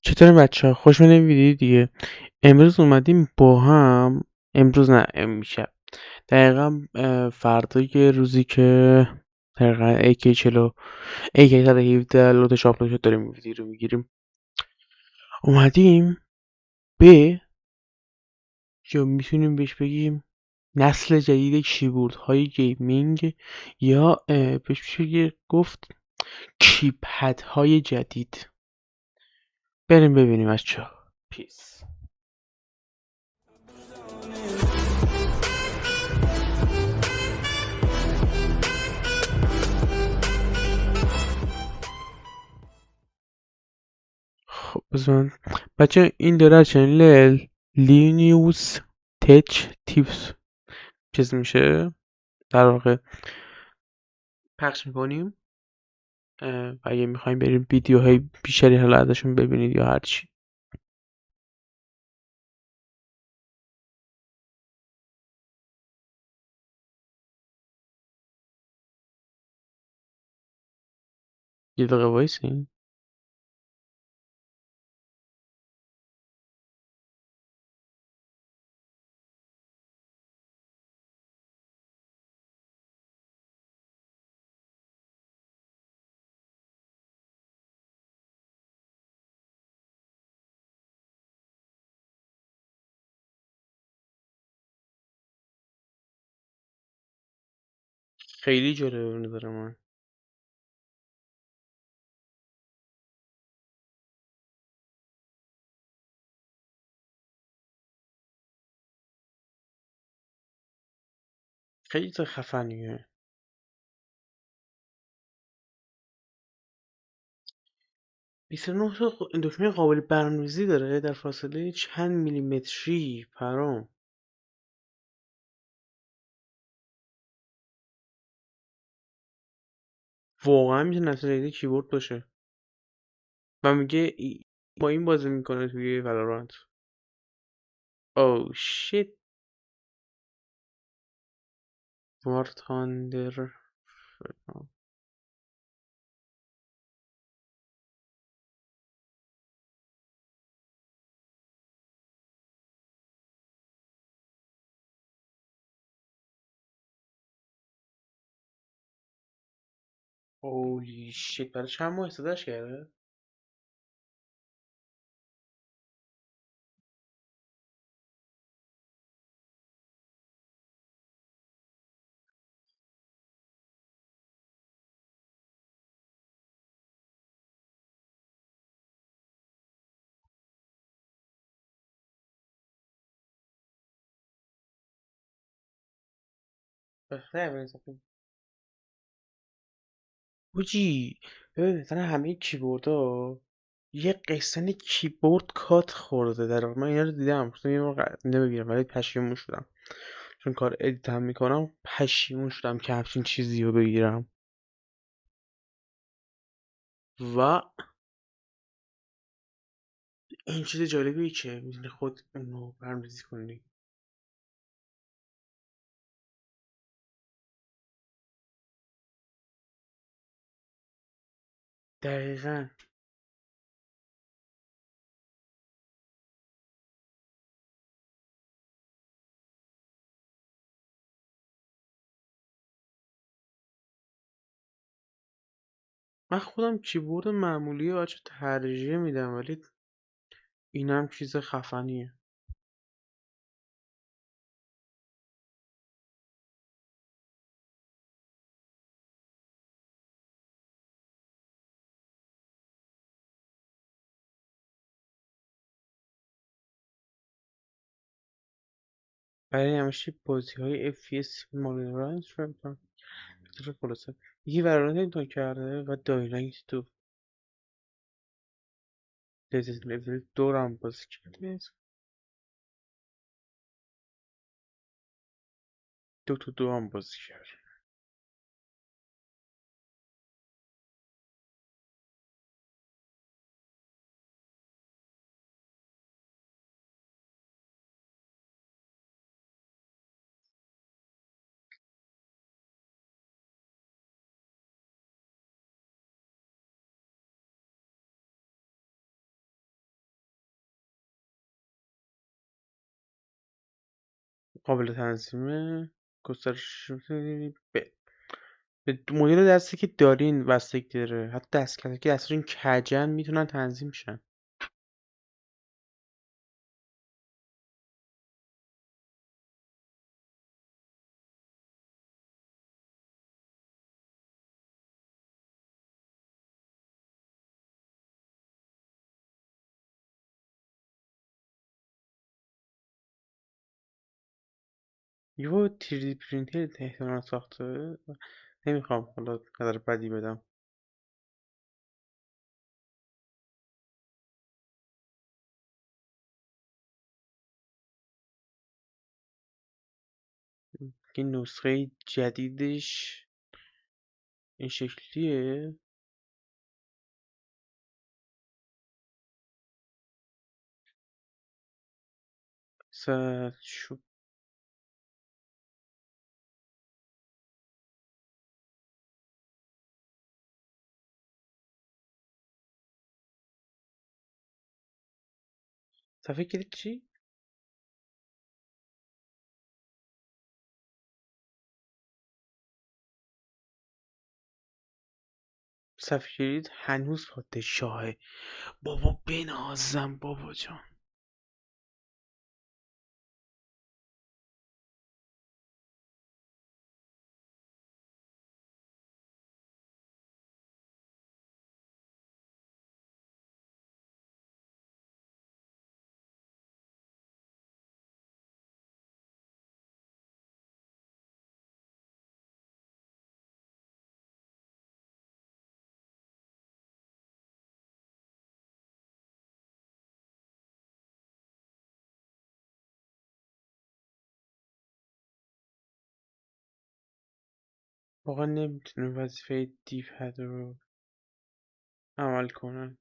چطور بچه ها خوش اومدین ویدیو دیگه. امروز اومدیم با هم. امروز نه امشب دقیقا فردای روزی که دقیقا AK 17 آپلود شد داریم ویدیو رو میگیریم. اومدیم به یا میتونیم بهش بگیم نسل جدید کیبورد های گیمینگ، یا بهش میشه گفت کیپد های جدید. بریم ببینیم از چه. پیس. خب بذار بچه این داره از چنل لینیوس تچ تیپس چیز میشه، در واقع پخش میکنیم و اگه میخوایم بریم ویدیوهای بیشتری حالا ازشون ببینید یا هرچی. یه دقیقه وایسین. خیلی جالبه به نظر من. خیلی چیز خفنیه. 29 تا دکمه قابل برنامه‌ریزی داره در فاصله چند میلیمتری. پرام واقعا میتونه نسل جدید کیبورد باشه و میگه با این بازی میکنه توی ولورانت. او شیت. وار تاندر. اولی شیت، برای چند ماه استعدادش کرده. بخیر اولین حاجی. ببین مثلا همه کیبوردها یه قسمت کیبورد کات خورده. در واقع من اینا رو دیدم، گفتم یه موقع نمیگیرم ولی پشیمون شدم، چون کار ادیت هم میکنم. پشیمون شدم که همچین چیزی رو بگیرم. و این چیز جالبیه که میتونی خود اونو برنامه‌ریزی کنی. دقیقا. من خودم کیبورد معمولی رو بچه ترجیح میدم، ولی اینم چیز خفنیه. برای همیشه بازی های FPS مورد رنج رو خلاصه یکی ورانه امتحان کرده و داینامیکس تو دزیز لول دورم بازی کرده. دو هم بازی کرده. قابل تنظیمه. گسترش به مدل دستی که دارین بستگی داره. حتی دستگاهی که دستشون کجن میتونن تنظیم شن. یهو 3D پرینتر احتمالا ساخته. نمیخوام حالا نظر بدی بدم. این نسخه جدیدش این شکلیه. شو صفحه کلید چی؟ صفحه کلید هنوز پادشاهه. بابا بنازم بابا جان. واقعا نمیتونه وظیفه دیو هد رو عمل کنن.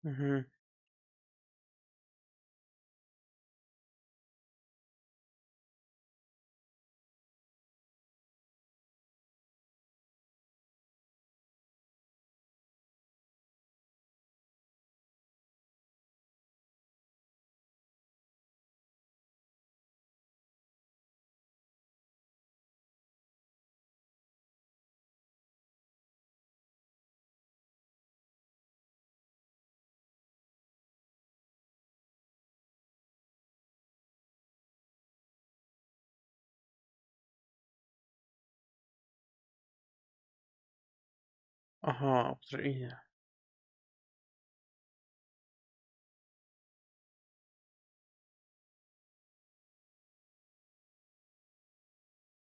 مهم. آها ابزار اینه.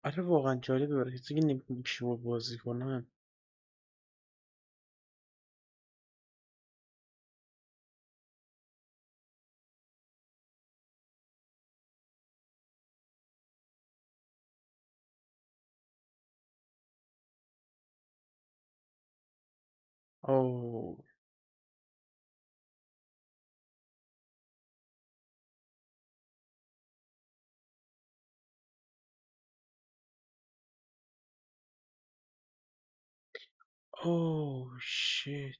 آره واقعا جالبه برای کسی که نمی‌تونه کیبورد بازی کنن. اوه. اوه شیت.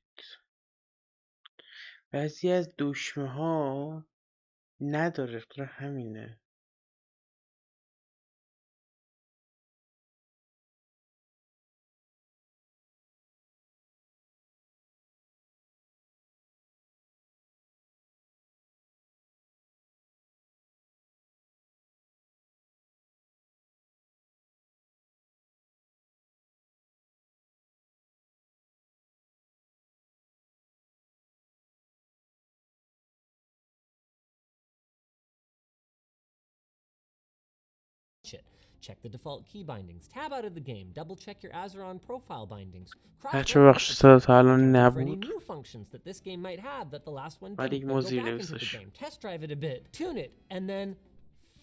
بعضی از دکمه ها نداره خاطر همینه. check the default key bindings, tab out of the game, double check your Azeron profile bindings, بچه بخش تا الان for any نبود new functions that this game might have that the last one ولی didn't, then ما go زیر back into the نویسش game, test drive it a bit, tune it, and then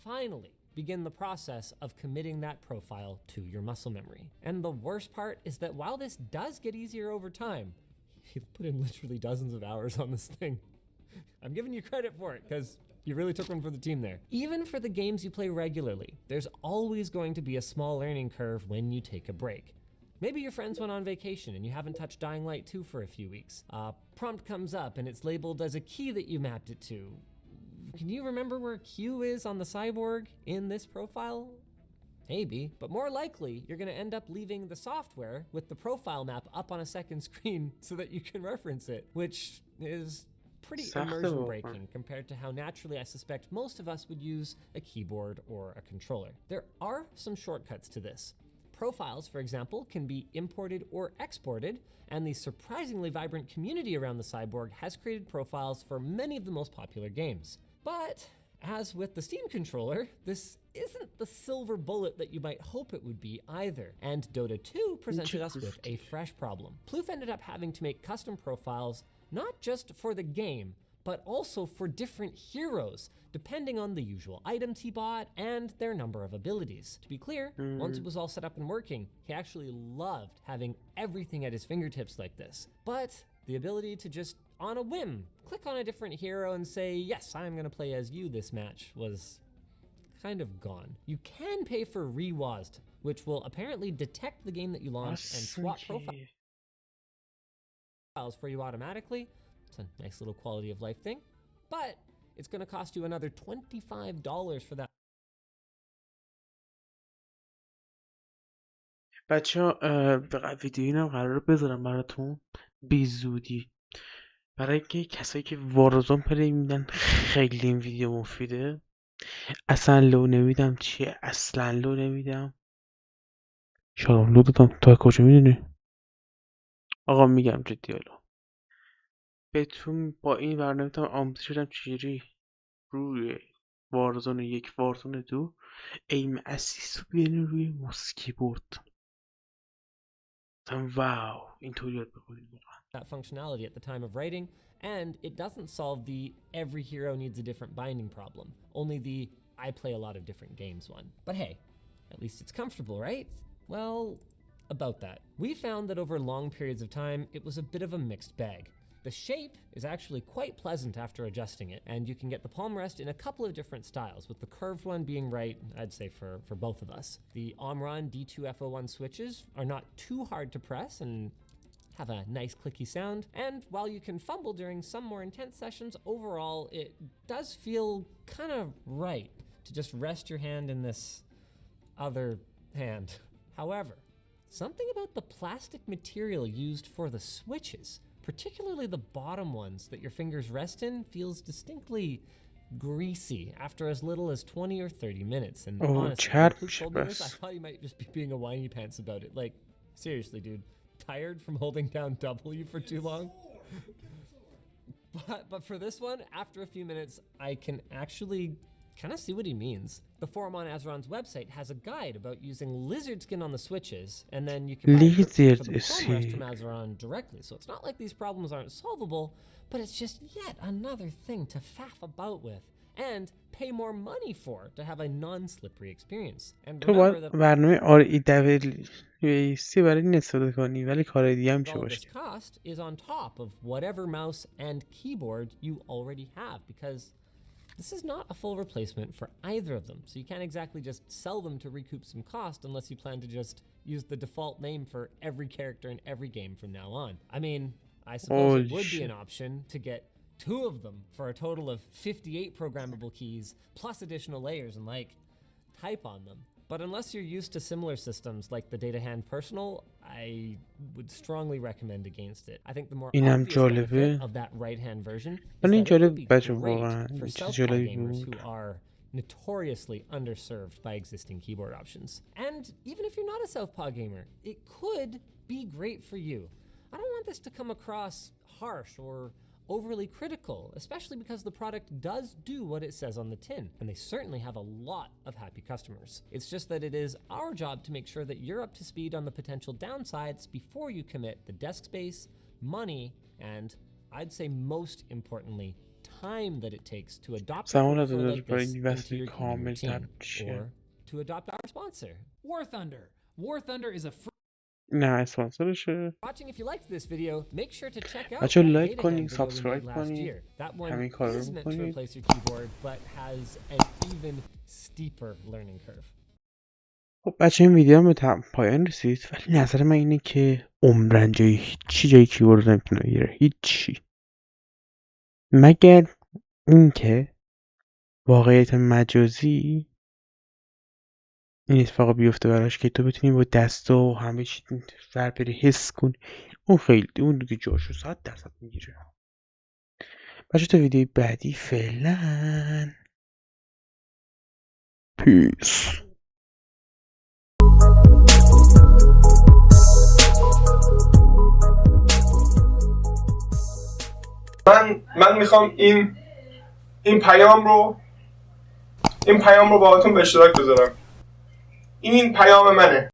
finally begin the process of committing that profile to your muscle memory. And the worst part is that while this does get easier over time, you put in literally dozens of hours on this thing. I'm giving you credit for it because you really took one for the team there. Even for the games you play regularly, there's always going to be a small learning curve when you take a break. Maybe your friends went on vacation and you haven't touched Dying Light 2 for a few weeks. A prompt comes up and it's labeled as a key that you mapped it to. Can you remember where Q is on the cyborg in this profile? Maybe, but more likely, you're gonna end up leaving the software with the profile map up on a second screen so that you can reference it, which is pretty immersion breaking compared to how naturally I suspect most of us would use a keyboard or a controller. There are some shortcuts to this. Profiles, for example, can be imported or exported, and the surprisingly vibrant community around the cyborg has created profiles for many of the most popular games. But as with the Steam controller, this isn't the silver bullet that you might hope it would be either. And Dota 2 presented us with a fresh problem. Plouf ended up having to make custom profiles not just for the game, but also for different heroes, depending on the usual items he bought and their number of abilities. To be clear, once it was all set up and working, he actually loved having everything at his fingertips like this. But the ability to just, on a whim, click on a different hero and say, yes, I'm gonna play as you this match was kind of gone. You can pay for Rewazd, which will apparently detect the game that you launched and swap profiles for you automatically. It's a nice little quality of life thing, but it's gonna cost you another $25 for that. بچه ها ویدیو اینم قرار بذارم براتون بی زودی برای که کسایی که وارزون پلی میدن خیلی این ویدیو مفیده. اصلا لو نمیدم چیه، اصلا لو نمیدم. شارم لو دادم تا کجا میدونی؟ آقا میگم جدی حالا بهتون با این برنامه آموزش شدم چجوری روی وارزون 1 وارزون 2 ایم اسیست رو بیاریم روی موس کیبورد. واو اینطوری یاد بکنید واقعا. That functionality at the time of writing, and it doesn't solve the every hero needs a different binding problem, only the I play a lot of different games one. But hey, at least it's comfortable, right? Well, about that. We found that over long periods of time, it was a bit of a mixed bag. The shape is actually quite pleasant after adjusting it, and you can get the palm rest in a couple of different styles, with the curved one being right, I'd say, for both of us. The Omron D2F01 switches are not too hard to press and have a nice clicky sound, and while you can fumble during some more intense sessions, overall it does feel kind of right to just rest your hand in this other hand. However, something about the plastic material used for the switches, particularly the bottom ones that your fingers rest in, feels distinctly greasy after as little as 20 or 30 minutes. And honestly, when Plouf told me this, I thought he might just be being a whiny pants about it. Like, seriously, dude, tired from holding down W for too long? But for this one, after a few minutes, I can actually kind of see what he means. The forum on Azeron's website has a guide about using lizard skin on the switches, and then you can buy grips for the palm rest from Azeron directly. So it's not like these problems aren't solvable, but it's just yet another thing to faff about with and pay more money for to have a non-slippery experience. And remember that برنامه REWC برای این استفاده کنی ولی کار دیگه هم چه all باشه. this cost is on top of whatever mouse and keyboard you already have, because this is not a full replacement for either of them, so you can't exactly just sell them to recoup some cost unless you plan to just use the default name for every character in every game from now on. I mean, I suppose it would be an option to get 2 of them for a total of 58 programmable keys, plus additional layers and type on them. But unless you're used to similar systems like the Data Hand Personal, I would strongly recommend against it. I think the more obvious benefit of that right-hand version is that it could be great for self-taught gamers who are notoriously underserved by existing keyboard options. And even if you're not a southpaw gamer, it could be great for you. I don't want this to come across harsh or overly critical, especially because the product does do what it says on the tin, and they certainly have a lot of happy customers. It's just that it is our job to make sure that you're up to speed on the potential downsides before you commit the desk space, money, and I'd say most importantly, time that it takes to adopt a workflow like this into your gaming routine, or to adopt our sponsor. War Thunder. War Thunder is a free نه اسپانسرشه. Watching, if you liked this video, make sure to check out بچه that لایک beta کنین، game video we سابسکرایب made last کنین، year. That one همین کارا رو is meant to بکنین. replace your keyboard, but has an even steeper learning curve. خب بچه این ویدیو هم به پایان رسید، ولی نظر من اینه که عمرن جای کیبورد رو نمیتونه بگیره، هیچی، مگر اینکه واقعیت مجازی این اتفاق بیفته براش که تو بتونی با دست و همه چی سر بری حس کنی، اون خیلی اون دیگه جاشو 100% میگیره. بچه تا ویدیوی بعدی فعلا پیس. من میخوام این پیام رو باهاتون به اشتراک بذارم. این پیام منه.